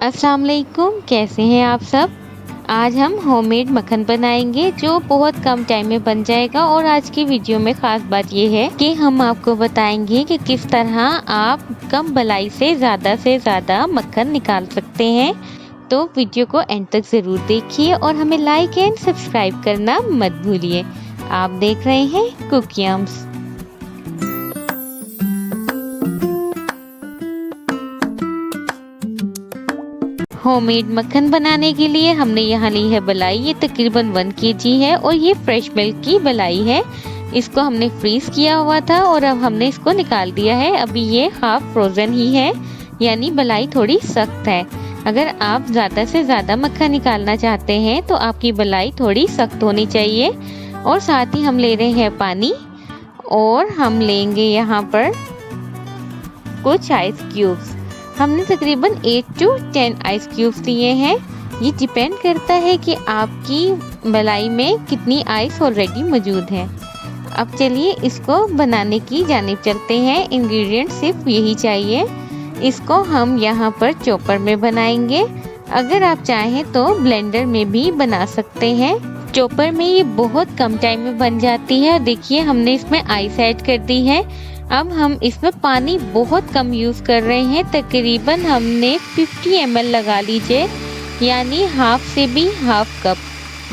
अस्सलाम वालेकुम, कैसे हैं आप सब। आज हम होममेड मक्खन बनाएंगे जो बहुत कम टाइम में बन जाएगा। और आज की वीडियो में ख़ास बात ये है कि हम आपको बताएंगे कि किस तरह आप कम मलाई से ज़्यादा मक्खन निकाल सकते हैं। तो वीडियो को एंड तक ज़रूर देखिए और हमें लाइक एंड सब्सक्राइब करना मत भूलिए। आप देख रहे हैं कुकियम्स। होममेड मक्खन बनाने के लिए हमने यहाँ ली है मलाई। ये तकरीबन 1 kg है और ये फ्रेश मिल्क की मलाई है। इसको हमने फ्रीज किया हुआ था और अब हमने इसको निकाल दिया है। अभी ये हाफ फ्रोज़न ही है, यानी मलाई थोड़ी सख्त है। अगर आप ज़्यादा से ज़्यादा मक्खन निकालना चाहते हैं तो आपकी मलाई थोड़ी सख्त होनी चाहिए। और साथ ही हम ले रहे हैं पानी और हम लेंगे यहाँ पर कुछ आइस क्यूब्स। हमने तकरीबन 8 to 10 आइस क्यूब्स लिए हैं। ये डिपेंड करता है कि आपकी मलाई में कितनी आइस ऑलरेडी मौजूद है। अब चलिए इसको बनाने की जानिब चलते हैं। इंग्रेडिएंट सिर्फ यही चाहिए। इसको हम यहाँ पर चॉपर में बनाएंगे। अगर आप चाहें तो ब्लेंडर में भी बना सकते हैं। चॉपर में ये बहुत कम टाइम में बन जाती है। देखिए हमने इसमें आइस ऐड कर दी है। अब हम इसमें पानी बहुत कम यूज़ कर रहे हैं। तकरीबन हमने 50 ml लगा लीजिए, यानी हाफ से भी हाफ कप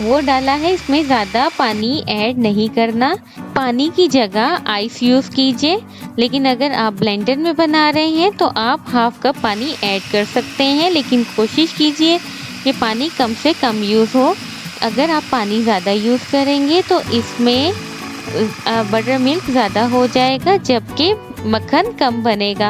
वो डाला है। इसमें ज़्यादा पानी ऐड नहीं करना। पानी की जगह आइस यूज़ कीजिए। लेकिन अगर आप ब्लेंडर में बना रहे हैं तो आप हाफ कप पानी ऐड कर सकते हैं, लेकिन कोशिश कीजिए कि पानी कम से कम यूज़ हो। अगर आप पानी ज़्यादा यूज़ करेंगे तो इसमें बटर मिल्क ज़्यादा हो जाएगा, जबकि मक्खन कम बनेगा।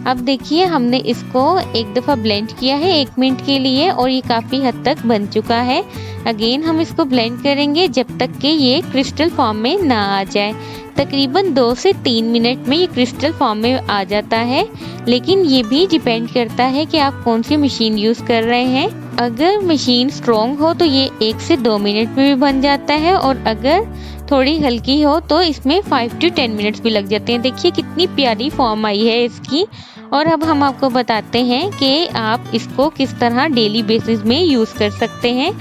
अब देखिए हमने इसको एक दफ़ा ब्लेंड किया है 1 मिनट के लिए और ये काफ़ी हद तक बन चुका है। अगेन हम इसको ब्लेंड करेंगे जब तक कि ये क्रिस्टल फॉर्म में ना आ जाए। तकरीबन 2 से 3 मिनट में ये क्रिस्टल फॉर्म में आ जाता है। लेकिन ये भी डिपेंड करता है कि आप कौन सी मशीन यूज़ कर रहे हैं। अगर मशीन स्ट्रॉन्ग हो तो ये 1 से 2 मिनट में भी बन जाता है, और अगर थोड़ी हल्की हो तो इसमें 5 to 10 मिनट्स भी लग जाते हैं। देखिए कितनी प्यारी फॉर्म आई है इसकी। और अब हम आपको बताते हैं कि आप इसको किस तरह डेली बेसिस में यूज़ कर सकते हैं।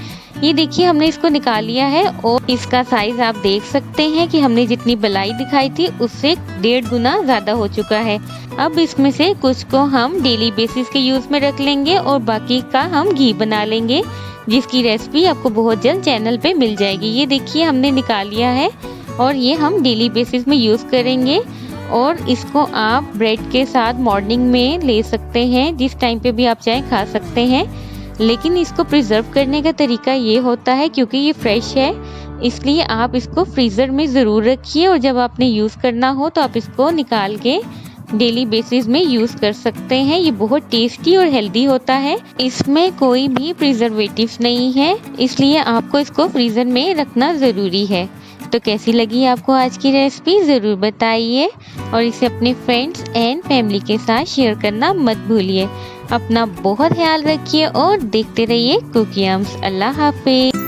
ये देखिए हमने इसको निकाल लिया है और इसका साइज़ आप देख सकते हैं कि हमने जितनी मलाई दिखाई थी उससे 1.5 गुना ज़्यादा हो चुका है। अब इसमें से कुछ को हम डेली बेसिस के यूज़ में रख लेंगे और बाकी का हम घी बना लेंगे, जिसकी रेसिपी आपको बहुत जल्द चैनल पे मिल जाएगी। ये देखिए हमने निकाल लिया है और ये हम डेली बेसिस में यूज़ करेंगे। और इसको आप ब्रेड के साथ मॉर्निंग में ले सकते हैं, जिस टाइम पे भी आप चाहें खा सकते हैं। लेकिन इसको प्रिजर्व करने का तरीका ये होता है, क्योंकि ये फ्रेश है इसलिए आप इसको फ्रीज़र में ज़रूर रखिए और जब आपने यूज़ करना हो तो आप इसको निकाल के डेली बेसिस में यूज़ कर सकते हैं। ये बहुत टेस्टी और हेल्दी होता है। इसमें कोई भी प्रिजर्वेटिव्स नहीं है, इसलिए आपको इसको फ्रीज़र में रखना ज़रूरी है। तो कैसी लगी आपको आज की रेसिपी ज़रूर बताइए और इसे अपने फ्रेंड्स एंड फैमिली के साथ शेयर करना मत भूलिए। अपना बहुत ख्याल रखिए और देखते रहिए कुकियम्स। अल्लाह हाफिज़।